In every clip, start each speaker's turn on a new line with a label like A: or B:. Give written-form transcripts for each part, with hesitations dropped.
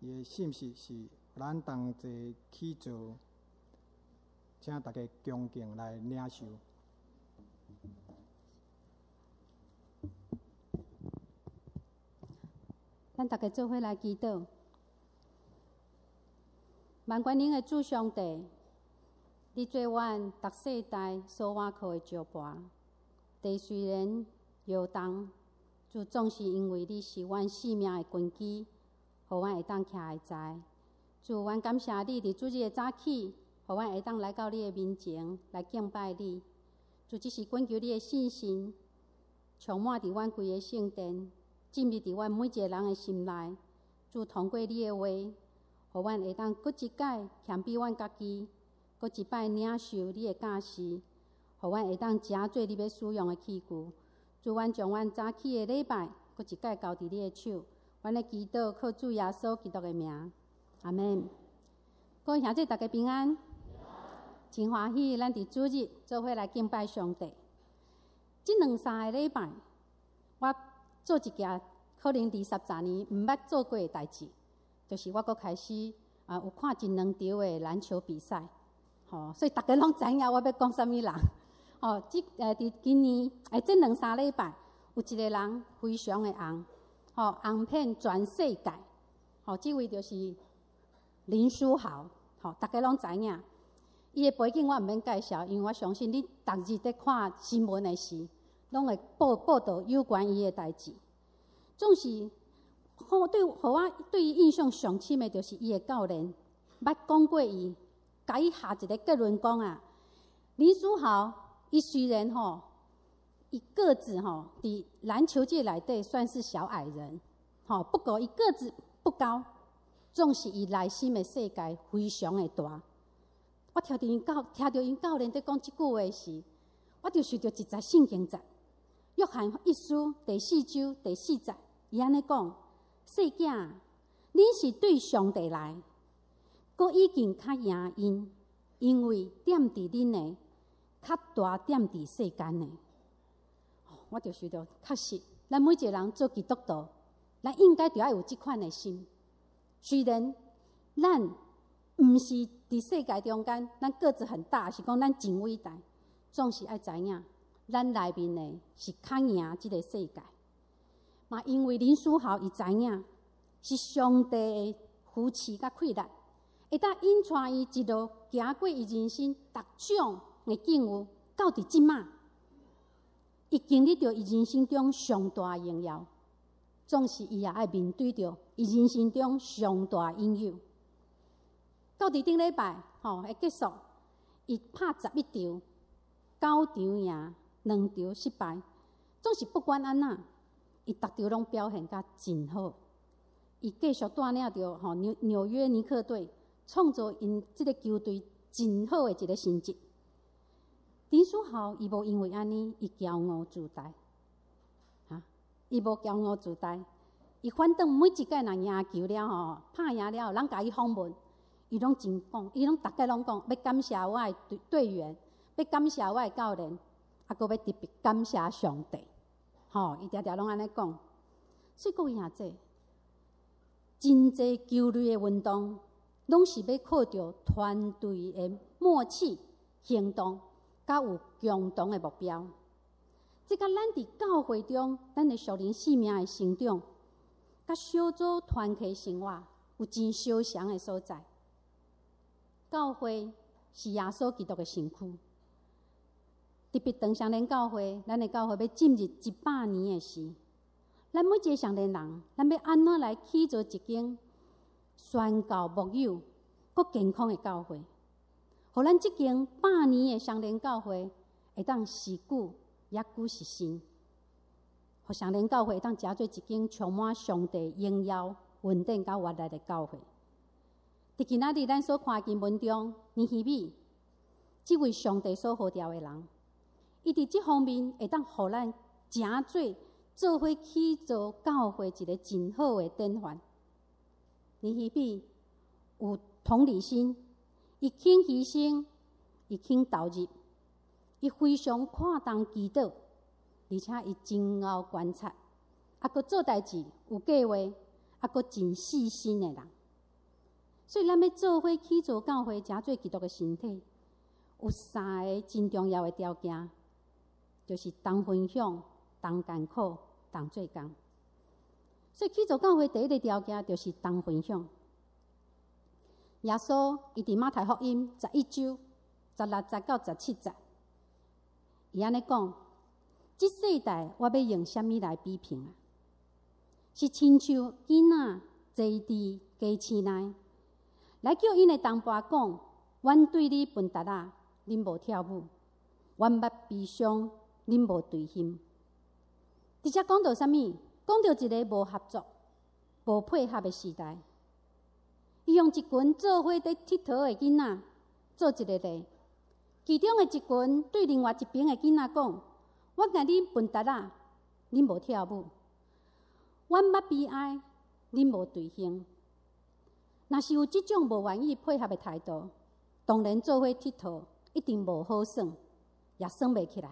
A: 伊的信息是咱同齐去做，请大家恭敬来领受。
B: 咱大家做伙来祈祷。万军灵的主上帝，你做阮逐世代所倚靠的石盘。地虽然摇动，主总是因为你是阮性命的根基，互阮会当徛会在。主，阮感谢你伫主日的早起，互阮会当来到你的面前来敬拜你。主，只是恳求你的信心，充满伫阮规个圣殿。进入伫阮每一个人的心内，主通过你的话，互阮会当搁一摆谦卑阮家己，搁一摆领受你的教示，互阮会当诚做你要使用的器具。主，阮将阮早起的礼拜搁一摆交伫你的手，阮的祈祷靠主耶稣基督的名，阿门。各位兄弟，大家平安，真欢喜，咱伫主日做伙来敬拜上帝。这2-3个礼拜，我做一件可能20、30年毋捌做过的代志，就是我搁开始有看1、2场的篮球比赛，所以大家拢知影我要讲啥物人。伫今年这2-3礼拜，有一个人非常的红，红遍全世界，这位就是林书豪，大家拢知影。伊的背景我毋免介绍，因为我相信你逐日在看新闻的时，拢会报道有关伊的代志。总是互我对伊印象上深的，就是伊的教练捌讲过伊，甲伊下一个结论讲啊，林书豪伊虽然伊个子伫篮球界内底算是小矮人，不过伊个子不高，总是伊内心的世界非常的大。我听到因教练在讲即句话时，我就想到一节圣经节。约翰一书第4章第4节，伊安尼讲：细囝，恁是对上帝来，佫已经较赢因，因为点伫恁的，较大点伫世间的。我就想到，确实，咱每一个人做基督徒，咱应该就要有即款的心。虽然咱毋是伫世界中间，咱个子很大，是讲咱真伟大，总是爱知影。咱内面的是较赢即个世界，嘛因为林书豪伊知影是上帝的扶持甲气力，会当引带伊一路行过伊人生逐种的境遇，到伫即马，伊经历着伊人生中上大的荣耀，总是伊也爱面对着伊人生中上大的引诱。到伫顶礼拜会结束，伊拍11场，9场赢。2场失败，总是不管安怎，伊逐场拢表现甲真好。伊继续带领着纽约尼克队，创造因即个球队真好的一个成绩。林书豪伊无因为安尼，伊骄傲自大，伊无骄傲自大，伊反正每一届若赢球了拍赢了，人甲伊访问，伊拢真讲，伊拢逐个拢讲要感谢我的队员，要感谢我的教练。佫要特别感谢上帝，伊常常拢安尼讲。所以各位兄弟，真济球类的运动，拢是要靠着团队的默契、行动，甲有共同的目标。即甲咱伫教会中，咱的属灵生命的成长，甲小组团契生活有真相像的所在。教会是耶稣基督的身躯。特别当上联教会，咱的教会要进入100年的时，咱每一个上联人，咱要安怎来起造一间宣教牧友、佮健康的教会，互咱这间100年的上联教会会当持久也久实新，互上联教会会当成做一间充满上帝荣耀、稳定甲活力的教会。伫今仔日咱所看经文中，尼希米这位上帝所呼召的人。伊伫即方面会当互咱诚做伙起造教会一个真好的典范。尼希米有同理心，伊肯牺牲，伊肯投入，伊非常看重祈祷，而且伊真会观察，佫做代志有计划，佫真细心的人。所以咱要做伙去做教会，诚做基督的身体，有三个真重要的条件，就是同分享、同艰苦、同做工。所以去做教会第一个条件就是同分享。耶稣伊伫马太福音11章16节到17节，伊安尼讲：即世代我要用什么来比拼啊？是亲像囡仔坐伫家市内，来叫因的同伴讲：阮对你笨达啊，恁无跳舞；阮捌悲伤，恁无对心。直接讲到什么？讲到一个无合作、无配合的时代。伊用一群做伙在佚佗的囡仔做一个例，其中的一群对另外一边的囡仔讲：我甲恁笨达啊，恁无跳舞；阮捌悲哀，恁无对胸。若是有即种无愿意配合的态度，当然做伙佚佗一定无好耍，也耍袂起来。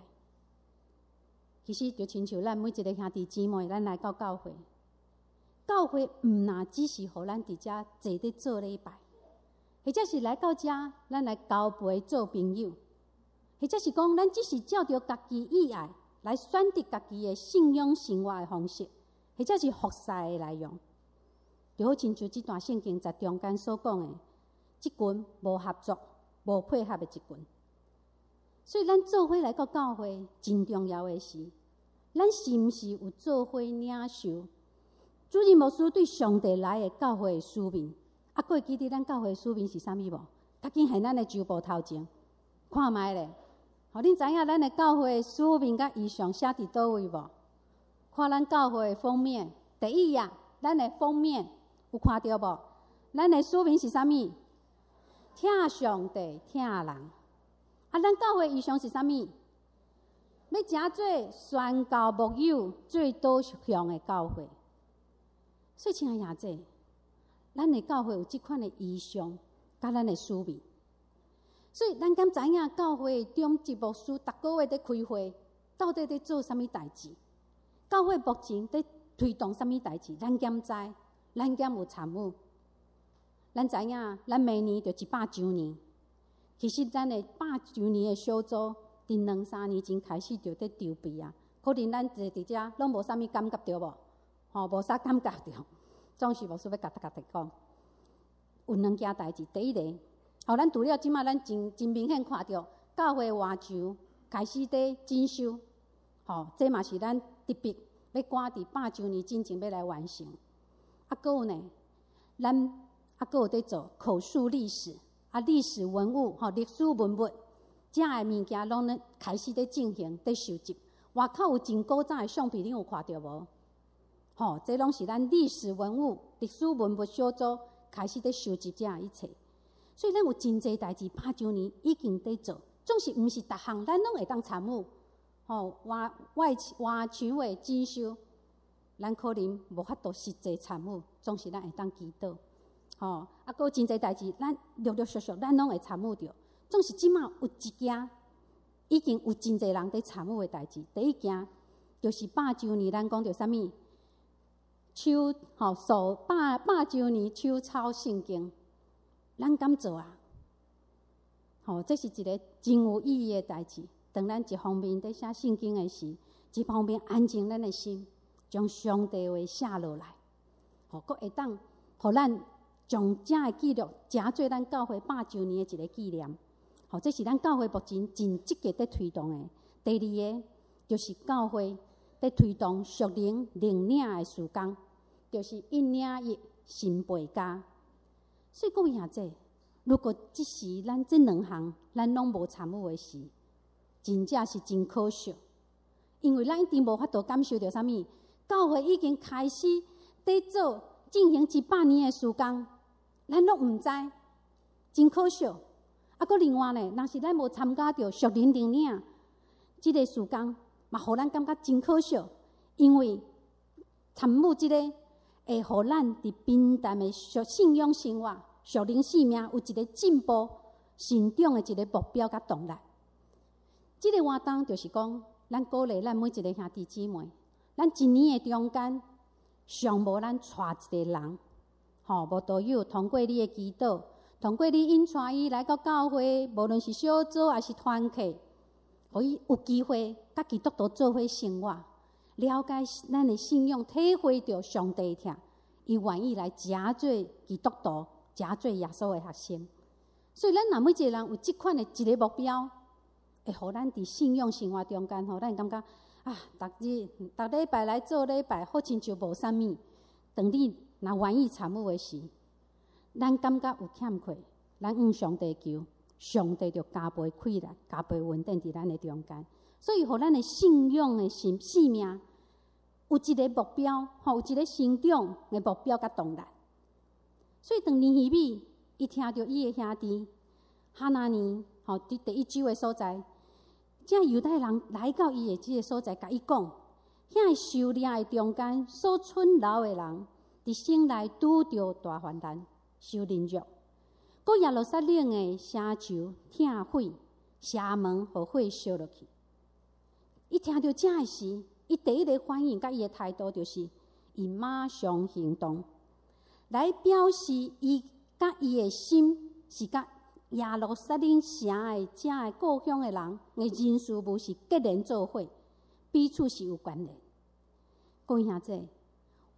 B: 其实就亲像咱每一个兄弟姊妹，咱来到教会。教会毋那只是互咱伫遮坐伫做礼拜，或者是来到遮咱来交陪做朋友，或者是讲咱只是照着家己意爱来选择家己的信仰生活的方式，或者是服侍的内容，就好亲像这段圣经在中间所讲的，即群无合作、无配合的一群。所以咱做伙来到教会，真重要的是，咱是毋是有做伙领受主任牧师对上帝来的教会的使命？啊，各位记得咱教会的使命是啥物无？赶紧现咱的周报头前看卖咧，互恁知影咱的教会的使命甲意向写伫倒位无？看咱教会的封面，第一页，咱的封面有看到无？咱的使命是啥物？疼上帝，疼人。啊，咱教会意向是啥物？要诚做宣教牧友最导向的教会。所以，亲爱兄弟，咱的教会有即款的意向，甲咱的使命。所以，咱敢知影教会中职牧师逐个月在开会，到底在做啥物代志？教会目前在推动啥物代志？咱敢知？咱敢有参与？咱知影，咱明年就100周年。其实，咱的100周年的小组，伫2-3年前开始就在筹备啊。可能咱坐伫遮拢无啥物感觉着无？无啥感觉着，总是牧师要甲大家讲，有2件代志。第一个，咱除了即马咱真明显看到教会外墙开始在整修，这嘛是咱特别要赶伫100周年之前要来完成。啊，搁有呢，咱搁有在做口述历史，历史文物、历史文物，这的物件拢咧开始在进行，在收集。外口有真古早的相片，恁有看到无？这拢是咱历史文物、历史文物小组开始在收集这一切，所以咱有真侪代志，100周年已经在做，总是毋是逐项咱拢会当参与。外墙的整修，咱可能无法度实际参与，总是咱会当祈祷。搁有真侪代志，咱陆陆续续咱拢会参与着，总是即马有一件已经有真侪人在参与的代志。第一件就是100周年，咱讲着啥物？手100周年手抄圣经，咱敢做啊？这是一个真有意义的代志。当咱一方面在写圣经的时，一方面安静咱的心，将上帝话写落来，佫会当，互咱将这的记录，诚做咱教会100周年的一个纪念。这是咱教会目前真积极在推动的。第二个就是教会在推动属灵领领的事工，就是一领一心陪家。所以各位兄弟，如果即时咱这2项咱拢无参与的时，真正是真可惜。因为咱一定无法度感受到啥物，教会已经开始在做进行100年的事工，咱拢毋知，真可惜。搁另外呢，若是咱无参加到属灵领领这个事工，嘛，互咱感觉真可惜。因为参与这个，会互咱伫平淡的信仰生活、属灵生命有一个进步、成长的一个目标甲动力。这个活动就是讲，咱鼓励咱每一个兄弟姊妹，咱一年的中间，上无咱带一个人，无道友通过你的祈祷，通过你引带伊来到教会，无论是小组还是团契，互伊有机会甲基督徒做伙生活，了解咱的信仰，体会到上帝疼，伊愿意来加做基督徒，加做耶稣的学生。所以，咱若每一个人有即款的一个目标，会互咱伫信仰生活中间，咱感觉啊，逐礼拜来做礼拜，好亲像无啥物。当你若愿意参与的时，咱感觉有欠缺，咱向上帝求，上帝就加倍开力，加倍稳定伫咱的中间。所以，互咱的信仰的生命有一个目标，有一个成长的目标甲动力。所以，当尼希米伊听到伊的兄弟哈拿尼，伫第一周的所在，这犹太人来到伊的即个所在，甲伊讲，遐受掠的中间所剩留的人，伫省内拄着大患难，受凌辱。搁耶路撒冷的城墙拆毁，城门互火烧落去。伊听到这的时，伊第一个反应甲伊的态度就是，伊马上行动，来表示伊甲伊的心是甲耶路撒冷城的这的故乡的人的人事物是结连做伙，彼此是有关联。各位兄弟，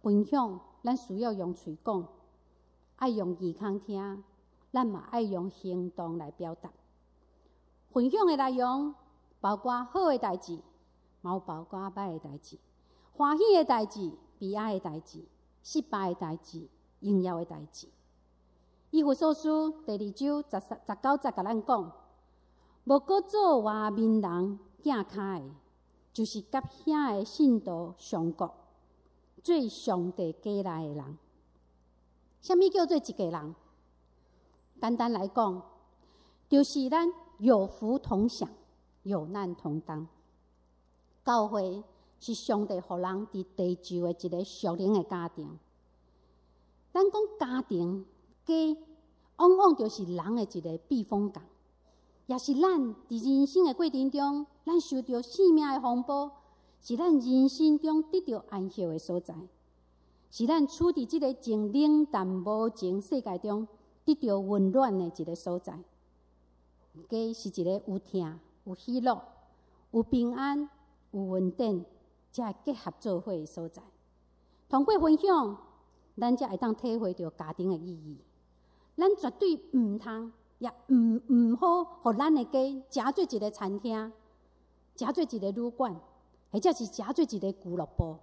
B: 分享咱需要用嘴讲，爱用耳孔听，咱嘛爱用行动来表达。分享的内容包括好的代志，嘛有包括歹的代志，欢喜的代志，悲哀的代志，失败的代志，荣耀的代志。以弗所书第2章19节甲咱讲，无搁做外面人寄卡的，就是甲遐的信徒相国，做上帝家内的人。什么叫做一个人？简单来讲，就是咱有福同享，有难同当。教会是上帝互人伫地上的一个属灵的家庭。咱讲家庭，家往往就是人的一个避风港，也是咱伫人生的过程中，咱受到生命的风暴，是咱人生中得到安息的所在，是咱处伫即个静冷淡无情世界中得到温暖的一个所在。家是一个有疼、有喜乐、有平安、有稳定，才结合做伙的所在。通过分享，咱才会当体会到家庭的意义。咱绝对毋通，也毋好，互咱的家加做一个餐厅，加做一个旅馆，或者是加做一个俱乐部。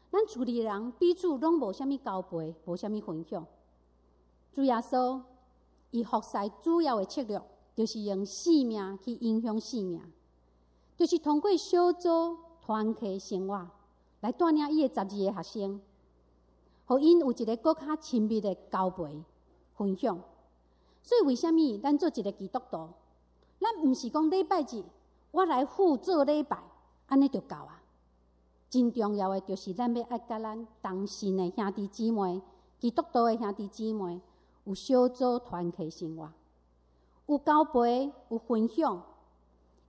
B: 咱厝里人彼此拢无啥物交陪，无啥物分享。主耶稣伊服侍主要的策略，就是用生命去影响生命，就是通过小组团契生活来带领伊的12个学生，互因有一个更较亲密的交陪。分享，所以为什么咱做一个基督徒，咱毋是讲礼拜日我来辅做礼拜，安尼就够啊。真重要的就是咱要爱甲咱同信的兄弟姊妹、基督徒的兄弟姊妹，有小组团契生活，有交陪，有分享。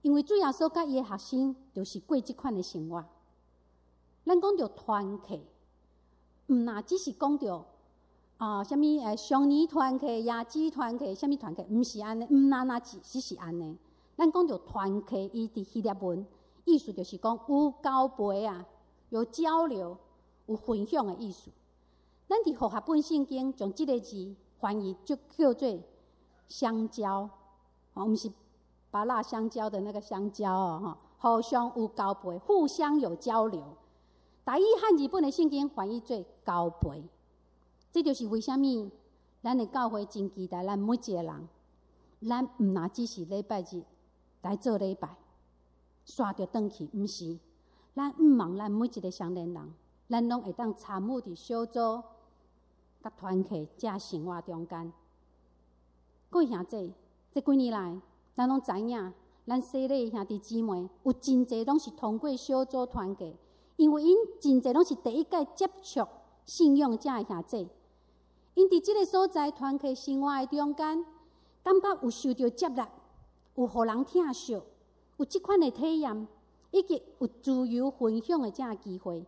B: 因为主耶稣甲伊的学生就是过即款的生活。咱讲到团契，毋若只是讲到什么双年团契、亚季团契、什么团契，毋是安尼，毋那只是安尼。咱讲到团契，伊伫希腊文意思就是讲有交陪啊，有交流、有分享的意思。咱伫和合本圣经将即个字翻译就叫做相交，毋是芭乐香蕉的那个香蕉哦，互相有交陪，互相有交流。台语和日本的圣经翻译做交陪。这就是为什么咱的教会真期待咱每一个人，咱毋若只是礼拜日来做礼拜，刷着转去，毋是。咱毋望咱每一个相连人，咱拢会当参与伫小组、甲团契这生活中间。各位兄弟，这几年来，咱拢知影，咱洗礼兄弟姊妹有真侪拢是通过小组团契，因为因真侪拢是第一届接触信仰这的兄弟。因伫即个所在团契生活的中间，感觉有受到接纳，有互人疼惜，有即款的体验，以及有自由分享的这机会。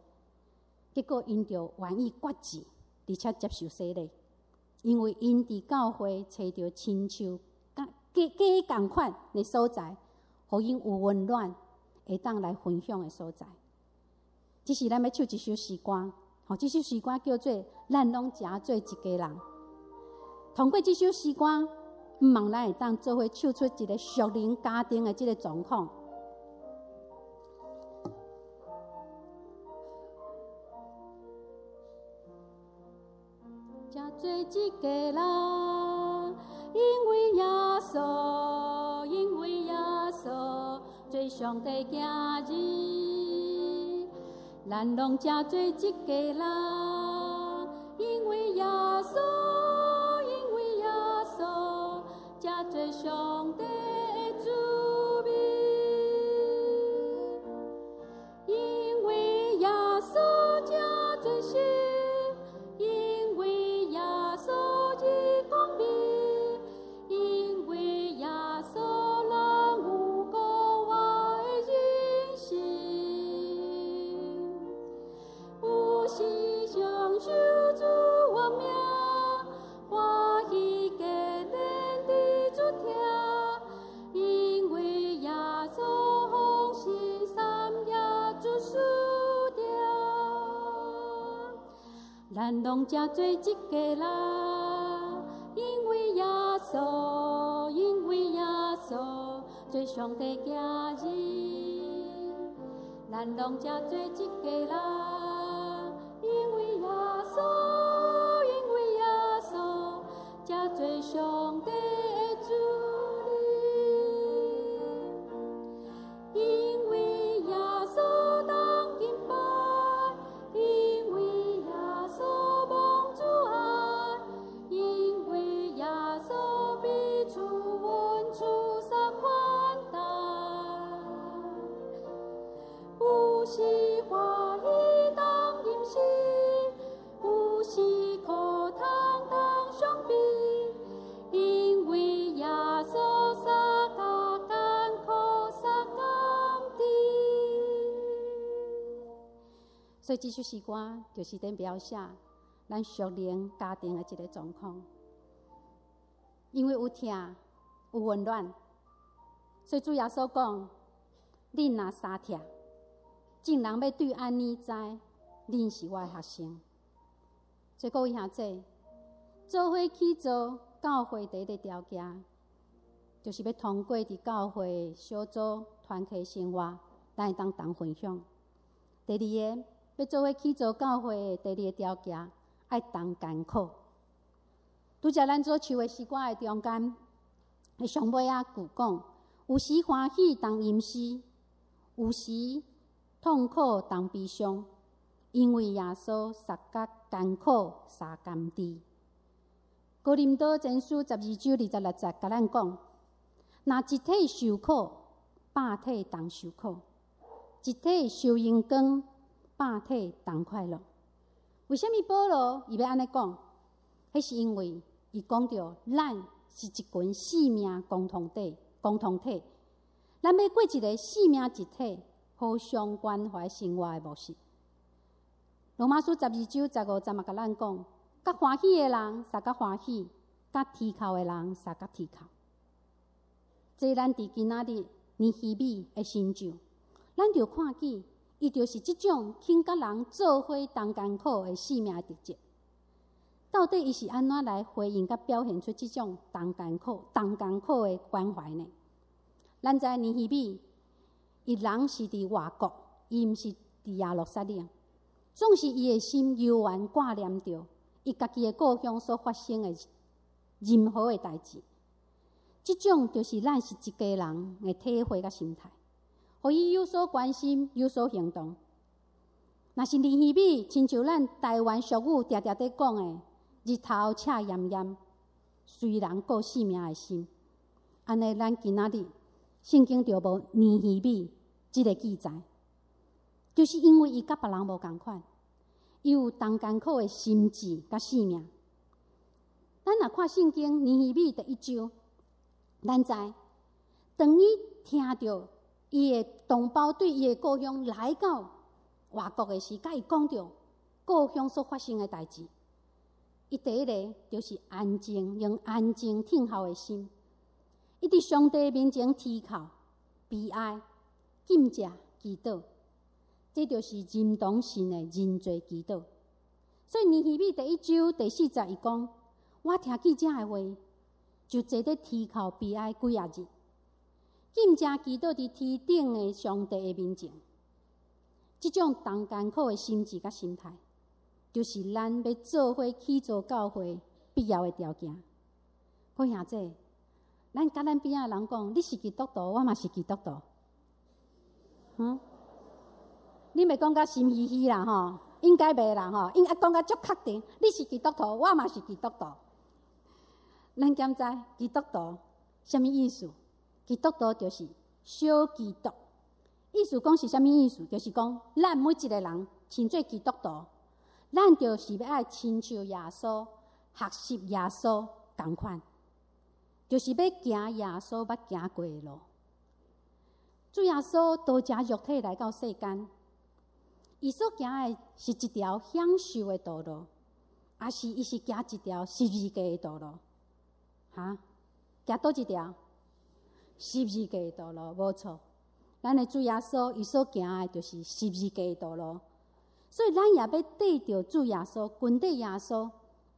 B: 结果因就愿意决志，而且接受洗礼。因为因伫教会找到亲像假共款的所在，互因有温暖，会当来分享的所在。这是咱要唱一首诗歌，这首诗歌叫做《咱拢诚做一家人》。通过这首诗歌，毋望咱会当做伙唱出一个属灵家庭的这个状况。诚做一家人，因为耶稣，因为耶稣做上帝家人，咱拢诚做一家人，因为耶稣，因为耶稣诚做上帝的子民，因为耶稣诚做神。咱拢诚做一家人，因为耶稣，因为耶稣做上帝家人。咱拢诚做一家人，因为耶稣，因为耶稣诚做上帝的子民，因为耶稣当敬拜。有时欢喜当饮食，有时苦痛当伤悲，因为耶稣撒加艰苦撒甘甜。所以这首诗歌就是在描写咱属灵家庭的一个状况，因为有疼有温暖，所以主耶稣讲：恁若相疼。众人要对安尼知，恁是我的学生。所以各位兄弟，做伙去做教会第一个条件，就是要通过伫教会小组团体生活，咱会当同分享。第二个，要做伙去做教会的第二个条件，爱同艰苦。拄则咱所唱的诗歌的中间，的上尾啊句讲：有时欢喜当吟诗，有时痛苦当悲伤，因为耶稣撒加艰苦撒甘甜。哥林多前书12章26节甲咱讲：若一体受苦，百体同受苦；一体受荣光，百体同快乐。为什么保罗伊要安尼讲？迄是因为伊讲到咱是一群性命共同体，咱要过一个性命一体。互相关怀生活的模式。罗马书12章15节嘛，甲咱讲：甲欢喜的人撒甲欢喜，甲啼哭的人撒甲啼哭。这咱伫今仔日尼希米的身上，咱就看见，伊就是即种肯甲人做伙同艰苦的生命特质。到底伊是安怎来回应甲表现出即种同艰苦的关怀呢？咱知尼希米。伊人是伫外国，伊毋是伫耶路撒冷，总是伊的心悠远挂念着伊家己的故乡所发生的任何的代志。即种就是咱是一家人的体会甲心态，互伊有所关心，有所行动。若是尼希米，亲像咱台湾俗语常常在讲的“日头赤炎炎，虽然顾性命的心”，安尼咱今仔日圣经就无尼希米即个记载，就是因为伊甲别人无共款，伊有同艰苦的心志甲性命。咱若看圣经尼希米第1章，咱知，当伊听到伊的同胞对伊的故乡来到外国的时，甲伊讲着故乡所发生的代志，伊伊第一个就是安静，用安静听候的心，伊伫上帝面前祈求、悲哀、敬谢、祈祷，这就是认同神的认罪祈祷。所以尼希米第1章第4节伊讲：我听见这的话，就坐伫祈求悲哀几啊日，敬谢祈祷伫天顶的上帝的面前。这种重艰苦的心智甲心态，就是咱要做伙起造教会必要的条件。好兄弟，咱甲咱边仔的人讲，你是基督徒，我嘛是基督徒。你袂讲甲心虚虚啦吼，应该袂啦吼，应该讲甲足确定，你是基督徒，我嘛是基督徒。咱检知基督徒什么意思？基督徒就是小基督。意思讲是啥物意思？就是讲，咱每一个人亲做基督徒，咱就是要爱亲像耶稣、学习耶稣同款，就是要行耶稣捌行过的路。主耶稣道成肉体来到世间，伊所行的是一条享受的道路，还是伊是行一条十字架的道路？行倒一条？十字架的道路，无错。咱的主耶稣，伊所行的就是十字架的道路，所以咱也要对着主耶稣、跟着耶稣，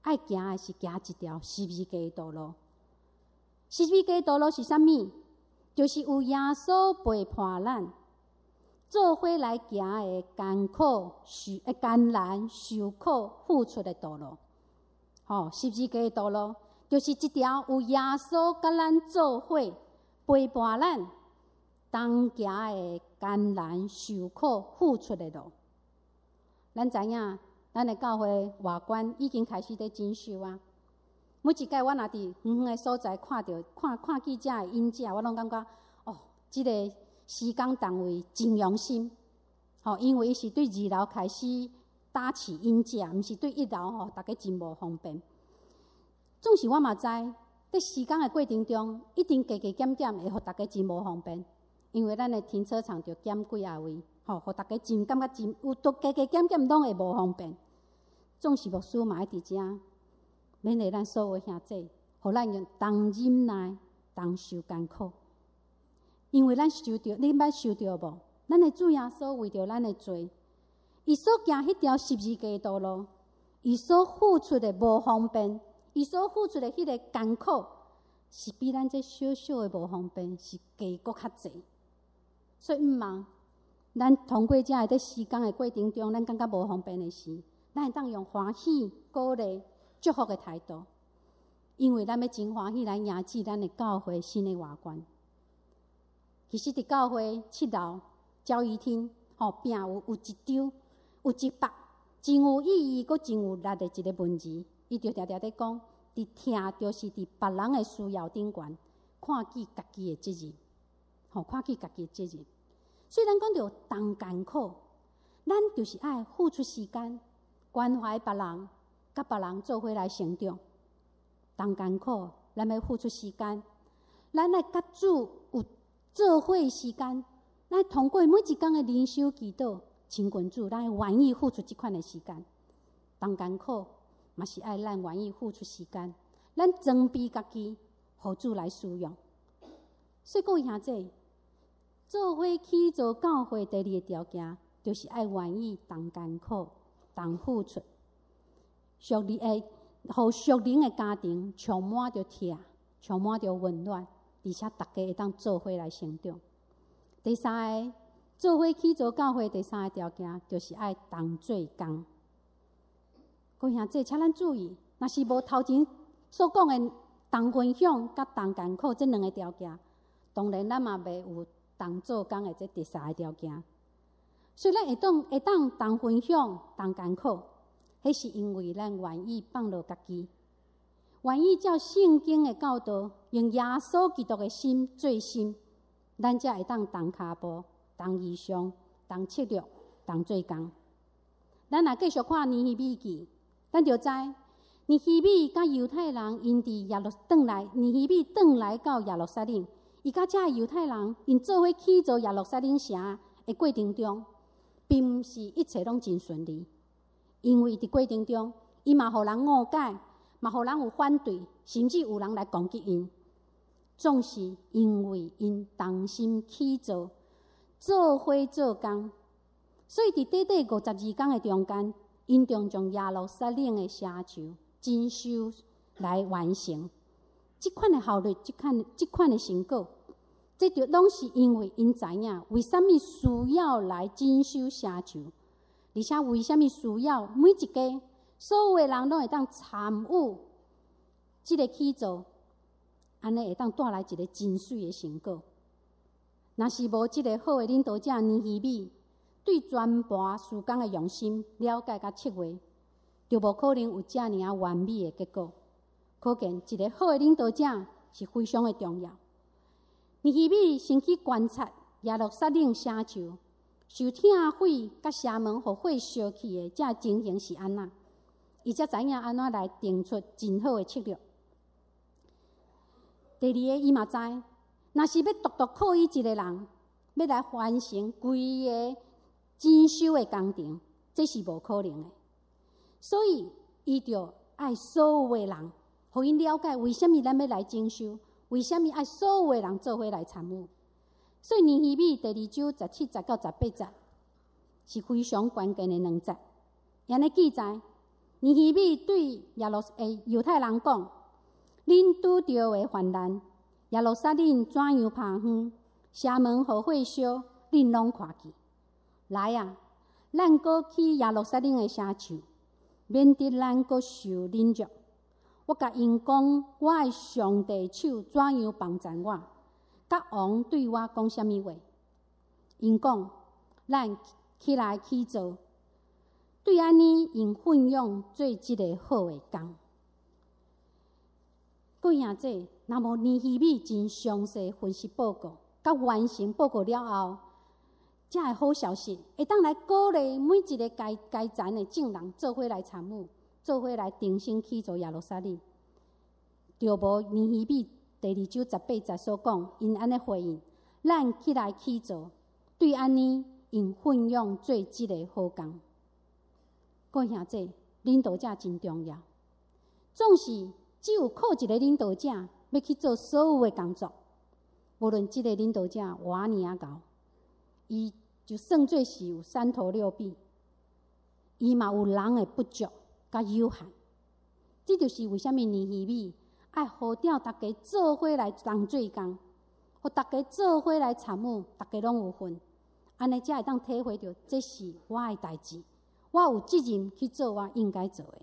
B: 爱行的是行一条十字架的道路。十字架的道路是啥物？就是有耶稣陪伴咱，做伙来行的艰苦、艰难、受苦、付出的道路。十字架的道路就是一条有耶稣甲咱做伙陪伴咱。当行的艰难、受苦、付出的路，咱知影，咱的教会外观已经开始在整修啊。每一届我若伫远远的所在看见这的影子，我拢感觉这个施工单位真用心。因为伊是对2楼开始搭起影子，毋是对1楼大家真无方便。总是我嘛知，在施工的过程中，一定加减减会互大家真无方便。因为咱的停车场就减几啊位，互大家真感觉真有都加减减拢会无方便。总是牧师嘛爱伫遮，勉励咱所有兄弟，互咱用同忍耐、同受艰苦。因为咱受着，你捌受着无？咱的主耶稣为着咱的罪，伊所行迄条十字架的道路，伊所付出的无方便，伊所付出的迄个艰苦，是比咱这小小的无方便是加搁较济。所以毋茫，咱通过这个在施工的过程中，咱感觉无方便的事，咱会当用欢喜、鼓励、祝福的态度，因为咱要真欢喜来迎接咱的教会新的外观。其实伫教会7楼教育厅，边有一张有一幅真有意义、搁真有力的一个文字，伊就常常在讲，伫听就是伫别人的需要顶悬，看见家己的责任。看见家己的责任，所以咱讲到同艰苦，咱就是爱付出时间，关怀别人，甲别人做伙来成长。同艰苦，咱要付出时间，咱来甲主有做伙的时间，咱通过每一天的灵修祈祷，亲近主，咱愿意付出这款的时间。同艰苦，嘛是爱咱愿意付出时间，咱装备家己，互主来使用。所以各位兄弟，做伙起造教会第2个条件，就是爱愿意同艰苦、同付出，互属灵的家庭充满着疼，充满着温暖，而且大家会当做伙来成长。第3个，做伙起造教会第3个条件，就是爱同做工。各位兄弟，请咱注意，若是无头前所讲的同分享甲同艰苦这2个条件，当然咱嘛袂有同做工的这第3个条件。所以咱会当同分享、同艰苦，迄是因为咱愿意放落家己，愿意照圣经的教导，用耶稣基督的心做心，咱才会当同骹步、同意向、同策略、同做工。咱若继续看尼希米记，咱就知尼希米甲犹太人因尼希米转来到耶路撒冷，伊甲遮犹太人因做伙起造耶路撒冷城的过程中，并毋是一切拢真顺利，因为伫过程中，伊嘛互人误解，嘛互人有反对，甚至有人来攻击因。总是因为因同心起造，做伙做工，所以伫短短52天的中间，因中将耶路撒冷的城墙精修来完成。即款的效率，即款的成果，这就拢是因为因知影为什么需要来精修城墙，而且为什么需要每一家所有的人拢会当参与即个起造。安尼会当带来一个真水的成果。若是无即个好的领导者尼希米对全盘事工的用心了解甲彻划，就无可能有遮尔啊完美的结果。可见一个好的领导者是非常的重要。尼希米先去观察耶路撒冷城墙受痛毁甲城门互火烧去的这情形是安那，伊才知影安怎来定出真好的策略。第二个，伊嘛知，若是要独靠伊一个人，要来完成规个精修的工程，这是无可能的。所以，伊就爱所有的人，互因了解为什么咱要来精修，为什么爱所有的人做伙来参与。所以，尼希米第2章17节到18节是非常关键的2节。安尼记载，尼希米对犹太人讲。恁拄着的患难，耶路撒冷怎样拍远，城门互火烧，恁拢看见。来啊，咱搁去耶路撒冷的城墙，免得咱搁受凌辱。我甲因讲，我的上帝手怎样帮助我？甲王对我讲什么话？因讲，咱起来起做，对安尼因奋勇做即个好的工。各位兄弟，若无尼希米真详细分析报告，甲完成报告了后，这个好消息会当来鼓励每一个该站的证人做伙来参与，做伙来重新起造耶路撒冷。就无尼希米第2章18节所讲，因安尼回应：咱起来起造，对安尼因奋勇做即个好工。各位兄弟，领导者真重要，总是。只有靠一个领导者要去做所有的工作，无论这个领导者偌尔啊高，伊就算做是有3头6臂，伊嘛有人的不足甲有限。这就是为什么尼希米爱号召大家做伙来同做工，互大家做伙来参与，大家拢有份，安尼才会当体会到这是我的代志，我有责任去做我应该做的。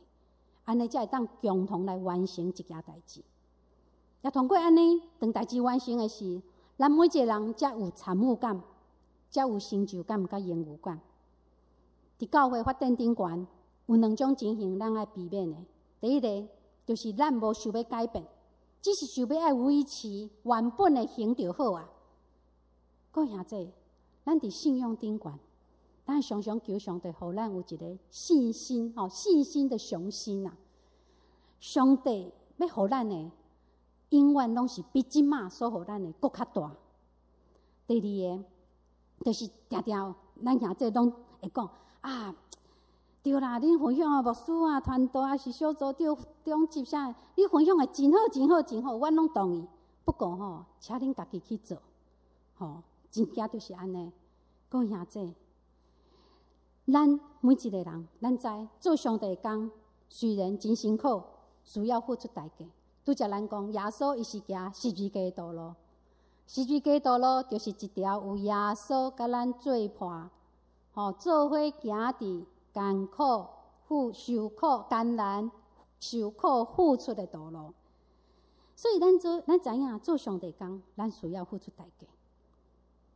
B: 安尼才会当共同来完成一件代志，也通过安尼，当代志完成的是，咱每一个人才有参与感，才有成就感甲荣誉感。伫教会发展顶悬，有2种情形咱爱避免的。第一个就是咱无想要改变，只是想要爱维持原本的行就好啊。各位兄弟，咱伫信仰顶悬。咱常常求上帝，互咱有一个信心，信心的雄心啊！上帝要互咱的，永远拢是比即马所互咱的搁较大。第二个，就是常常咱兄弟拢会讲啊，对啦，恁分享的牧师啊、团队啊是小组长级啥，你分享的真好、真好、真好，阮拢同意。不过请恁家己去做，真正就是安尼。各位兄弟。咱每一个人，咱知做上帝的工，虽然真辛苦，需要付出代价。拄则咱讲，耶稣伊是行十字架的道路，十字架的道路就是一条有耶稣甲咱做伴，做伙行伫艰苦、受苦、艰难、受苦付出的道路。所以咱知影做上帝工，咱需要付出代价。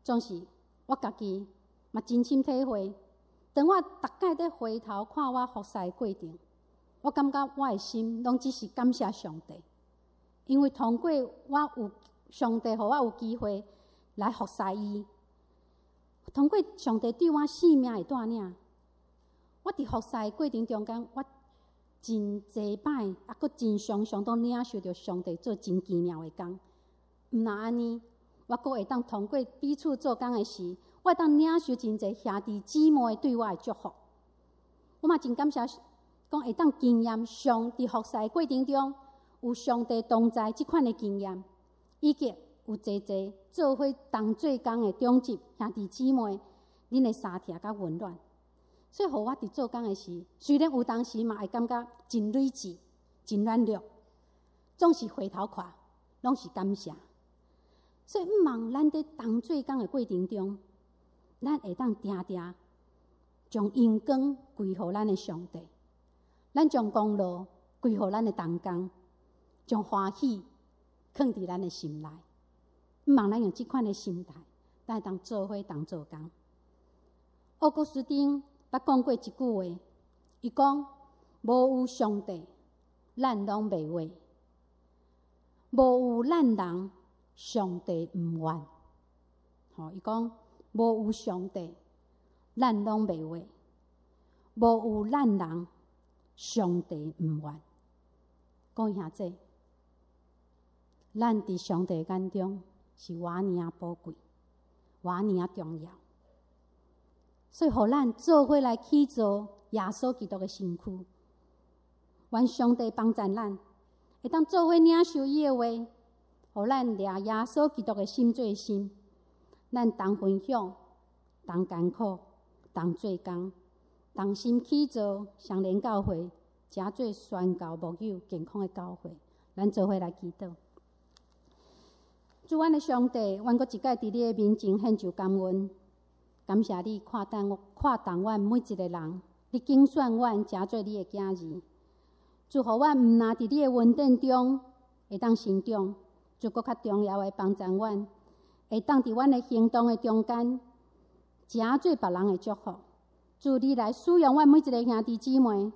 B: 总是我家己嘛真心体会。当我逐摆在回头看我服侍的过程，我感觉我的心拢只是感谢上帝，因为通过我有上帝，互我有机会来服侍伊，通过上帝对我生命的带领，我伫服侍的过程中间，我真济摆，阁真常常都领受着上帝做真奇妙的工。毋若安尼，我阁会当通过彼此做工的时，我会当领受真济兄弟姊妹对我的祝福。我嘛真感谢讲会当经验上伫服侍过程中有上帝同在即款的经验，以及有济济做伙同做工的中级兄弟姊妹，恁的相听甲温暖。所以，互我伫做工的时，虽然有当时嘛会感觉真睿智、真软弱，总是回头看，拢是感谢。所以，毋茫咱伫同做工的过程中，咱会当定定将阳光归互咱的上帝，咱将功劳归互咱的同工，将欢喜放伫咱的心内。毋茫咱用即款的心态，咱会当做伙同做工。奥古斯丁捌讲过一句话，伊讲：无有上帝，咱拢袂活；无有咱人，上帝毋愿。伊讲：无有上帝，咱拢袂活；无有咱人，上帝毋愿。讲兄弟，咱伫上帝眼中是偌尔宝贵，偌尔重要。所以，互咱做伙来去做耶稣基督的身躯，愿上帝帮助咱，会当做伙领受伊的话，互咱掠耶稣基督的心做心，咱同分享、同艰苦、同做工、同心去做相连教会，诚做宣教牧友健康的教会。咱做伙来祈祷。主，阮的上帝，阮阁一摆伫你的面前献上感恩。感谢你看重阮每一个人，你拣选阮诚做你的囝儿。祝福阮毋但伫你的恩典中会当成长，就阁较重要的帮助阮，会当伫阮的行动的中间，诚做别人的祝福。祝你来使用阮每一个兄弟姊妹，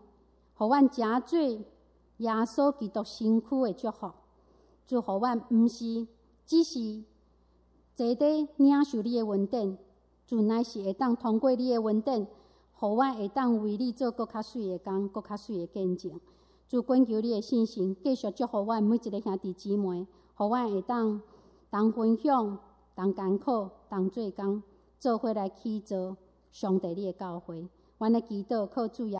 B: 互阮诚做耶稣基督身躯的祝福。祝福阮毋是只是坐底领受你的恩典。主乃是会当通过你的恩典，互阮会当为你做更较水的工，更较水的见证。主恳求你的信心，继续祝福阮每一个兄弟姊妹，互阮会当同分享、同艰苦、同做工，做伙来去做上帝你的教会。阮的祈祷靠主耶